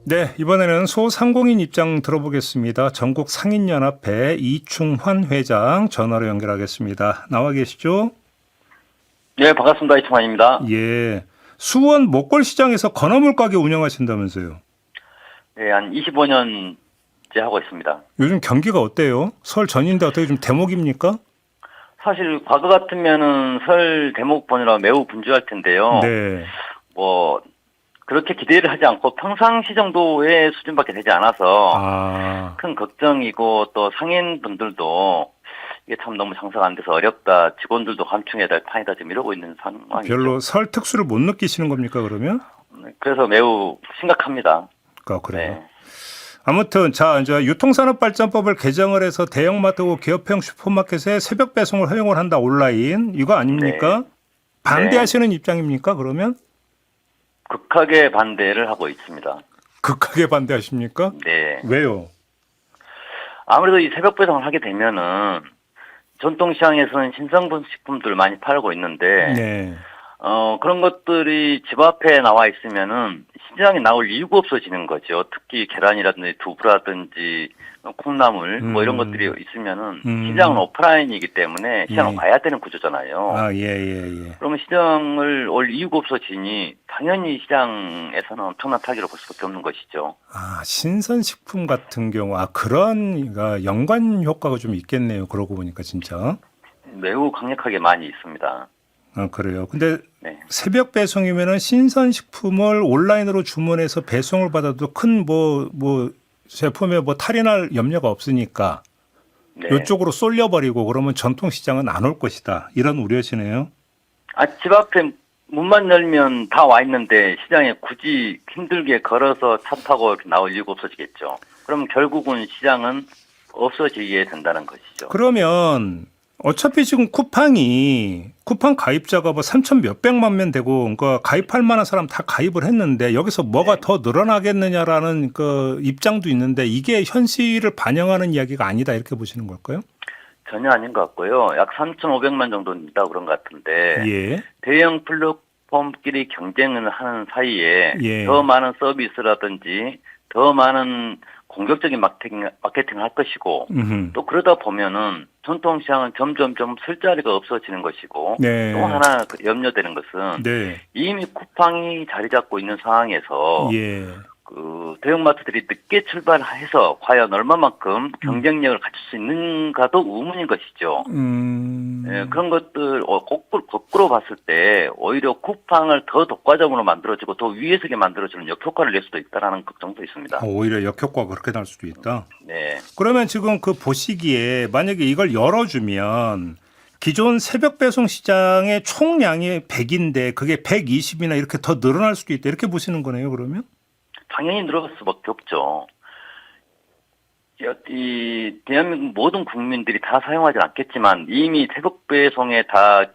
네, 이번에는 소상공인 입장 들어보겠습니다. 전국 상인연합회 이충환 회장 전화로 연결하겠습니다. 나와 계시죠? 네, 반갑습니다. 이충환입니다. 예. 수원 목골시장에서 건어물 가게 운영하신다면서요? 네, 한 25년째 하고 있습니다. 요즘 경기가 어때요? 설 전인데 어떻게 좀 대목입니까? 사실 과거 같으면은 설 대목 보느라 매우 분주할 텐데요. 네. 뭐 그렇게 기대를 하지 않고 평상시 정도의 수준밖에 되지 않아서 아, 큰 걱정이고, 또 상인분들도 이게 참 너무 장사가 안 돼서 어렵다, 직원들도 감충해야 될 판이다, 지금 이러고 있는 상황이죠. 별로 설 특수를 못 느끼시는 겁니까, 그러면? 그래서 매우 심각합니다. 그래요. 네. 아무튼 자 이제 유통산업발전법을 개정을 해서 대형마트고 기업형 슈퍼마켓에 새벽 배송을 허용을 한다, 온라인. 이거 아닙니까? 네. 반대하시는 입장입니까, 그러면? 극하게 반대를 하고 있습니다. 극하게 반대하십니까? 네. 왜요? 아무래도 이 새벽 배송을 하게 되면은 전통시장에서는 신성분 식품들을 많이 팔고 있는데, 네. 그런 것들이 집 앞에 나와 있으면은 시장에 나올 이유가 없어지는 거죠. 특히 계란이라든지 두부라든지 콩나물 뭐 이런 것들이 있으면은 시장은 오프라인이기 때문에 시장을 예. 와야 되는 구조잖아요. 아, 예. 그러면 시장을 올 이유가 없어지니 당연히 시장에서는 엄청난 타격을 볼 수밖에 없는 것이죠. 아, 신선식품 같은 경우, 그런 연관 효과가 좀 있겠네요. 그러고 보니까 진짜. 매우 강력하게 많이 있습니다. 아, 그래요. 근데 네. 새벽 배송이면은 신선식품을 온라인으로 주문해서 배송을 받아도 큰 제품에 탈이 날 염려가 없으니까 네. 이쪽으로 쏠려버리고 그러면 전통시장은 안 올 것이다, 이런 우려시네요. 집 앞에 문만 열면 다 와 있는데 시장에 굳이 힘들게 걸어서 차 타고 이렇게 나올 이유가 없어지겠죠. 그럼 결국은 시장은 없어지게 된다는 것이죠. 그러면 어차피 지금 쿠팡 가입자가 3천 몇백만 명 되고, 그러니까 가입할 만한 사람 다 가입을 했는데 여기서 뭐가 더 늘어나겠느냐라는 그 입장도 있는데, 이게 현실을 반영하는 이야기가 아니다, 이렇게 보시는 걸까요? 전혀 아닌 것 같고요. 약 3,500만 정도 된다고 그런 것 같은데, 예. 대형 플랫폼끼리 경쟁을 하는 사이에 예. 더 많은 서비스라든지 더 많은 공격적인 마케팅을 할 것이고, 또 그러다 보면은 전통시장은 점점 쓸 자리가 없어지는 것이고, 네. 또 하나 염려되는 것은 네. 이미 쿠팡이 자리 잡고 있는 상황에서 예. 그 대형마트들이 늦게 출발해서 과연 얼마만큼 경쟁력을 갖출 수 있는가도 의문인 것이죠. 예, 그런 것들 거꾸로 봤을 때 오히려 쿠팡을 더 독과점으로 만들어주고 더 위에서게 만들어주는 역효과를 낼 수도 있다라는 걱정도 있습니다. 오히려 역효과가 그렇게 날 수도 있다. 네. 그러면 지금 그 보시기에 만약에 이걸 열어주면 기존 새벽 배송 시장의 총량이 100인데 그게 120이나 이렇게 더 늘어날 수도 있다, 이렇게 보시는 거네요, 그러면? 당연히 늘어갈 수밖에 없죠. 이 대한민국 모든 국민들이 다 사용하지 않겠지만 이미 새벽 배송에 다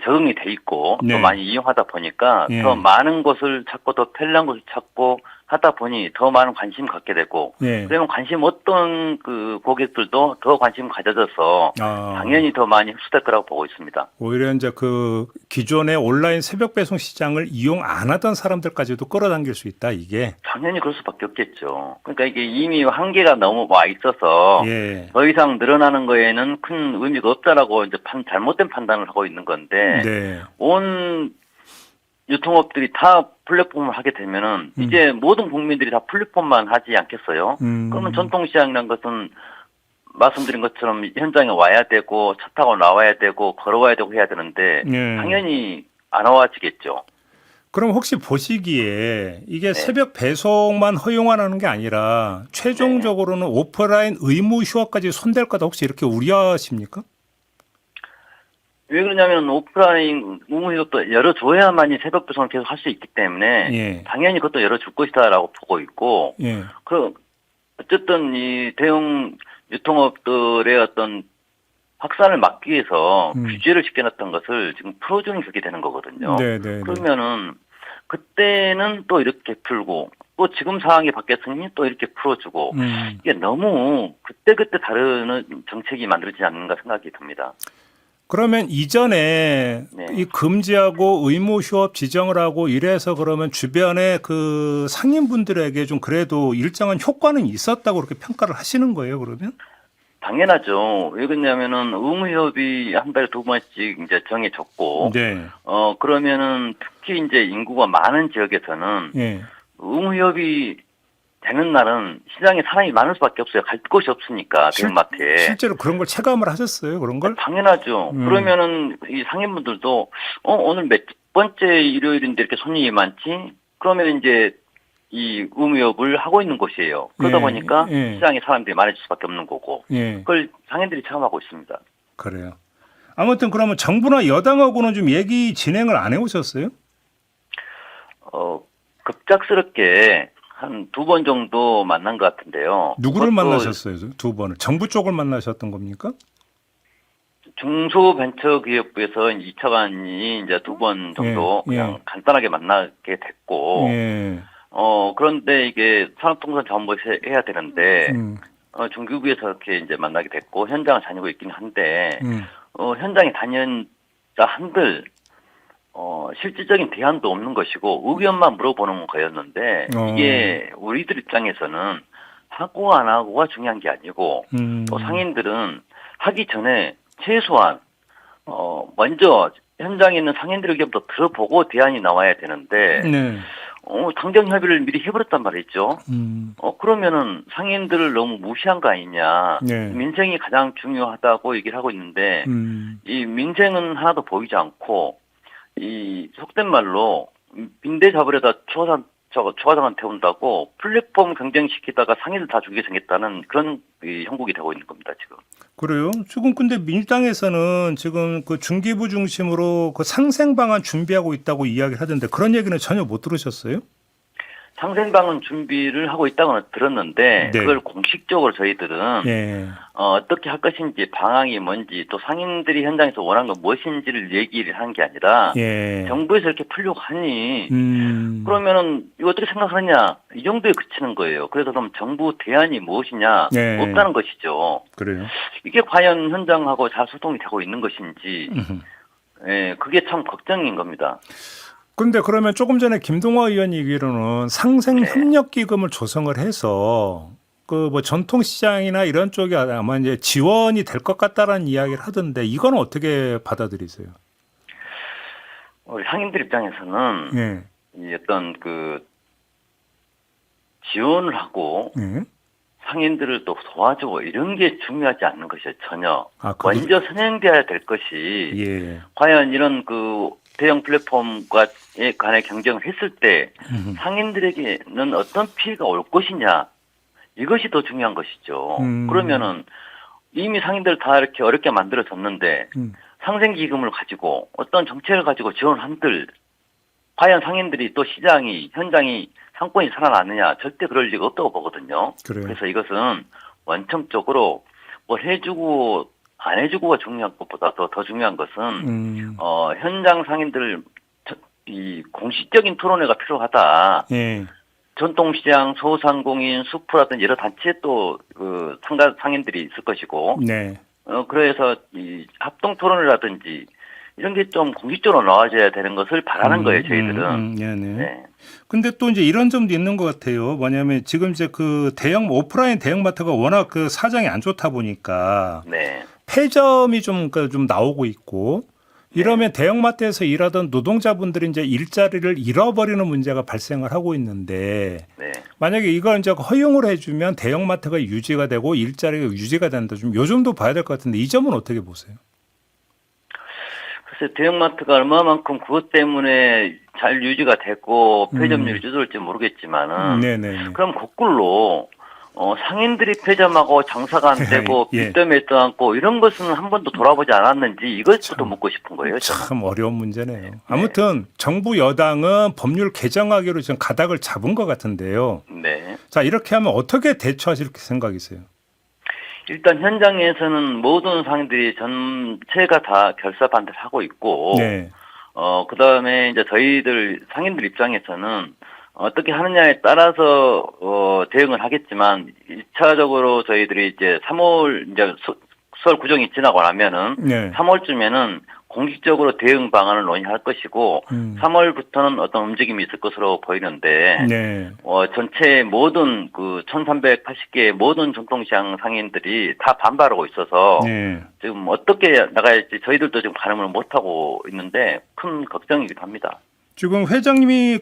적응이 돼 있고, 네. 또 많이 이용하다 보니까 예. 더 많은 것을 찾고 더 편리한 것을 찾고 하다 보니 더 많은 관심 갖게 되고, 예. 그러면 관심 어떤 그 고객들도 더 관심 가져져서 당연히 더 많이 흡수될 거라고 보고 있습니다. 오히려 이제 그 기존의 온라인 새벽 배송 시장을 이용 안 하던 사람들까지도 끌어당길 수 있다, 이게. 당연히 그럴 수밖에 없겠죠. 그러니까 이게 이미 한계가 너무 와 있어서 예. 더 이상 늘어나는 거에는 큰 의미가 없다라고 이제 잘못된 판단을 하고 있는 건데, 네. 온 유통업들이 다 플랫폼을 하게 되면은 이제 모든 국민들이 다 플랫폼만 하지 않겠어요? 그러면 전통시장이라는 것은 말씀드린 것처럼 현장에 와야 되고 차 타고 나와야 되고 걸어와야 되고 해야 되는데, 예. 당연히 안 와지겠죠. 그럼 혹시 보시기에 이게 새벽 배송만 허용하는 게 아니라 최종적으로는 오프라인 의무 휴업까지 손댈 거다, 혹시 이렇게 우려하십니까? 왜 그러냐면 오프라인 의무휴업도 열어줘야만이 새벽 배송을 계속 할 수 있기 때문에 예. 당연히 그것도 열어줄 것이다라고 보고 있고, 예. 어쨌든 이 대형 유통업들의 어떤 확산을 막기 위해서 규제를 시켜놨던 것을 지금 풀어주는 게 되는 거거든요. 네. 그러면은 그때는 또 이렇게 풀고, 또 지금 상황이 바뀌었으니 또 이렇게 풀어주고, 이게 너무 그때그때 다른 정책이 만들어지지 않는가 생각이 듭니다. 그러면 이전에 네. 이 금지하고 의무 휴업 지정을 하고 이래서 그러면 주변에 그 상인분들에게 좀 그래도 일정한 효과는 있었다고 그렇게 평가를 하시는 거예요, 그러면? 당연하죠. 왜 그러냐면은 의무협이 한 달에 2번씩 이제 정해졌고, 네. 그러면은 특히 이제 인구가 많은 지역에서는 예. 의무협이 되는 날은 시장에 사람이 많을 수밖에 없어요. 갈 곳이 없으니까 대형마트에. 실제로 그런 걸 체감을 하셨어요, 그런 걸? 당연하죠. 그러면은 이 상인분들도 오늘 몇 번째 일요일인데 이렇게 손님이 많지? 그러면 이제 이 의무협을 하고 있는 곳이에요. 그러다 예, 보니까 예. 시장에 사람들이 많아질 수밖에 없는 거고. 예. 그걸 상인들이 체험하고 있습니다. 그래요. 아무튼 그러면 정부나 여당하고는 좀 얘기 진행을 안 해오셨어요? 급작스럽게 한 2번 정도 만난 것 같은데요. 누구를 그것도 만나셨어요? 2번을. 정부 쪽을 만나셨던 겁니까? 중소벤처기업부에서 2차관이 이제 2번 정도 예, 예. 그냥 간단하게 만나게 됐고, 예. 그런데 이게 산업통상자원부에서 해야 되는데, 음. 중기부에서 이렇게 이제 만나게 됐고, 현장을 다니고 있긴 한데, 음. 현장에 다닌 자 한들, 실질적인 대안도 없는 것이고, 의견만 물어보는 거였는데, 이게 우리들 입장에서는 하고 안 하고가 중요한 게 아니고, 또 상인들은 하기 전에 최소한, 먼저 현장에 있는 상인들 의견부터 들어보고 대안이 나와야 되는데, 네. 당정 협의를 미리 해버렸단 말이죠. 그러면은 상인들을 너무 무시한 거 아니냐. 네. 민생이 가장 중요하다고 얘기를 하고 있는데, 이 민생은 하나도 보이지 않고, 이 속된 말로 빈대 잡으려다 추가장관 태운다고 플랫폼 경쟁시키다가 상인을 다 죽이게 생겼다는 그런 형국이 되고 있는 겁니다, 지금. 그래요? 지금 근데 민주당에서는 지금 그 중기부 중심으로 그 상생 방안 준비하고 있다고 이야기를 하던데 그런 얘기는 전혀 못 들으셨어요? 상생방은 준비를 하고 있다고는 들었는데, 네. 그걸 공식적으로 저희들은 예. 어떻게 할 것인지 방향이 뭔지 또 상인들이 현장에서 원하는 건 무엇인지를 얘기를 하는 게 아니라 예. 정부에서 이렇게 풀려고 하니 그러면은 이거 어떻게 생각하느냐 이 정도에 그치는 거예요. 그래서 그럼 정부 대안이 무엇이냐 네. 없다는 것이죠. 그래요. 이게 과연 현장하고 잘 소통이 되고 있는 것인지 그게 참 걱정인 겁니다. 근데 그러면 조금 전에 김동화 의원 얘기로는 상생 네. 협력 기금을 조성을 해서 그 뭐 전통시장이나 이런 쪽이 아마 이제 지원이 될 것 같다라는 이야기를 하던데 이건 어떻게 받아들이세요? 우리 상인들 입장에서는 예. 이 어떤 그 지원을 하고 예. 상인들을 또 도와주고 이런 게 중요하지 않는 것이요 전혀. 그게... 먼저 선행돼야 될 것이 예. 과연 이런 그 대형 플랫폼과 간의 경쟁을 했을 때 상인들에게는 어떤 피해가 올 것이냐 이것이 더 중요한 것이죠. 그러면은 이미 상인들 다 이렇게 어렵게 만들어졌는데 상생기금을 가지고 어떤 정책을 가지고 지원한들 과연 상인들이 또 시장이 현장이 상권이 살아나느냐 절대 그럴 리가 없다고 보거든요. 그래요. 그래서 이것은 원천적으로 뭘 해주고 안 해주고가 중요한 것보다 더 중요한 것은 현장 상인들 이 공식적인 토론회가 필요하다. 예. 전통시장, 소상공인, 수프라든지 여러 단체에 또 그 상인들이 있을 것이고. 네. 그래서 이 합동 토론회라든지 이런 게 좀 공식적으로 나와줘야 되는 것을 바라는 거예요, 저희들은. 네. 근데 또 이제 이런 점도 있는 것 같아요. 뭐냐면 지금 이제 그 오프라인 대형마트가 워낙 그 사정이 안 좋다 보니까 네. 폐점이 좀 나오고 있고 이러면 대형마트에서 일하던 노동자분들이 이제 일자리를 잃어버리는 문제가 발생을 하고 있는데 네. 만약에 이걸 이제 허용을 해주면 대형마트가 유지가 되고 일자리가 유지가 된다. 좀 요즘도 봐야 될 것 같은데 이 점은 어떻게 보세요? 글쎄 대형마트가 얼마만큼 그것 때문에 잘 유지가 되고 폐점률이 줄어들지 모르겠지만은 네네. 그럼 거꾸로 상인들이 폐점하고 장사가 안 되고 빚더미에 떠안고 이런 것은 한 번도 돌아보지 않았는지 이것부터 묻고 싶은 거예요. 참 어려운 문제네요. 아무튼 정부 여당은 법률 개정하기로 지금 가닥을 잡은 것 같은데요. 네. 자 이렇게 하면 어떻게 대처하실 생각이세요? 일단 현장에서는 모든 상인들이 전체가 다 결사 반대를 하고 있고, 네. 그다음에 이제 저희들 상인들 입장에서는 어떻게 하느냐에 따라서 대응을 하겠지만 1차적으로 저희들이 이제 3월 이제 설 구정이 지나고 나면은 네. 3월쯤에는 공식적으로 대응 방안을 논의할 것이고 3월부터는 어떤 움직임이 있을 것으로 보이는데 네. 전체 모든 그 1,380개의 모든 전통시장 상인들이 다 반발하고 있어서 네. 지금 어떻게 나가야지 저희들도 지금 가늠을 못하고 있는데 큰 걱정이기도 합니다. 지금 회장님이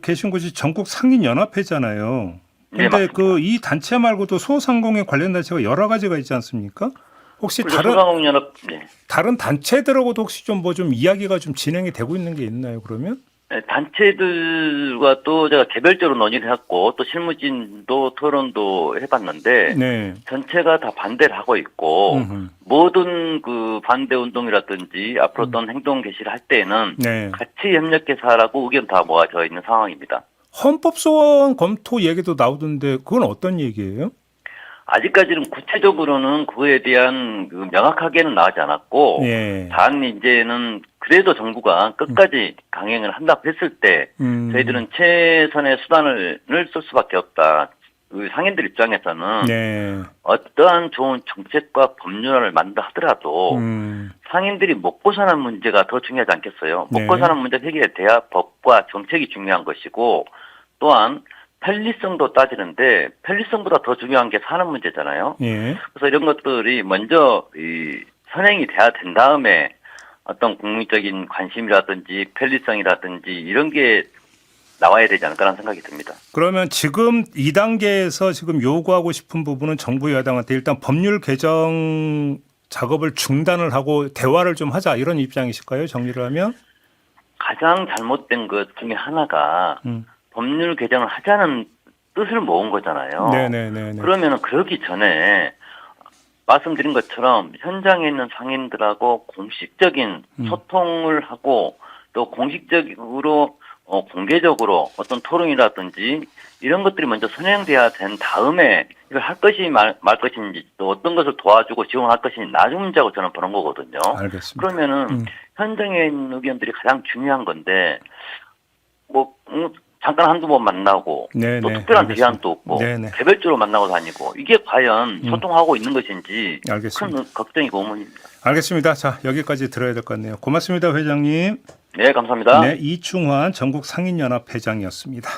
계신 곳이 전국 상인연합회잖아요. 네, 근데 맞습니다. 이 단체 말고도 소상공인 관련 단체가 여러 가지가 있지 않습니까? 혹시 소상공인연합, 네. 다른 단체들하고도 혹시 좀 이야기가 좀 진행이 되고 있는 게 있나요, 그러면? 네, 단체들과 또 제가 개별적으로 논의를 했고 또 실무진도 토론도 해봤는데 네. 전체가 다 반대를 하고 있고 모든 그 반대 운동이라든지 앞으로 어떤 행동 개시를 할 때에는 네. 같이 협력해서 하라고 의견 다 모아져 있는 상황입니다. 헌법 소원 검토 얘기도 나오던데 그건 어떤 얘기예요? 아직까지는 구체적으로는 그거에 대한 그 명확하게는 나오지 않았고, 예. 단 이제는 그래도 정부가 끝까지 강행을 한다고 했을 때, 저희들은 최선의 수단을 쓸 수밖에 없다. 그 상인들 입장에서는 네. 어떠한 좋은 정책과 법률을 만든다 하더라도 상인들이 먹고 사는 문제가 더 중요하지 않겠어요? 네. 먹고 사는 문제 해결에 대한 법과 정책이 중요한 것이고, 또한 편리성도 따지는데 편리성보다 더 중요한 게 사는 문제잖아요. 예. 그래서 이런 것들이 먼저 선행이 돼야 된 다음에 어떤 국민적인 관심이라든지 편리성이라든지 이런 게 나와야 되지 않을까라는 생각이 듭니다. 그러면 지금 2단계에서 지금 요구하고 싶은 부분은 정부 여당한테 일단 법률 개정 작업을 중단을 하고 대화를 좀 하자 이런 입장이실까요? 정리를 하면? 가장 잘못된 것 중에 하나가 법률 개정을 하자는 뜻을 모은 거잖아요. 네네네. 그러면 그러기 전에 말씀드린 것처럼 현장에 있는 상인들하고 공식적인 소통을 하고 또 공식적으로 공개적으로 어떤 토론이라든지 이런 것들이 먼저 선행돼야 된 다음에 이걸 할 것이 말 것인지 또 어떤 것을 도와주고 지원할 것인지 나중 문제고 저는 보는 거거든요. 알겠습니다. 그러면은 현장에 있는 의견들이 가장 중요한 건데 잠깐 한두 번 만나고 네네, 또 특별한 알겠습니다. 제안도 없고 네네. 개별적으로 만나고 다니고 이게 과연 소통하고 있는 것인지 알겠습니다. 큰 걱정이고 의문입니다. 알겠습니다. 자, 여기까지 들어야 될 것 같네요. 고맙습니다, 회장님. 네, 감사합니다. 네, 이충환 전국 상인연합 회장이었습니다.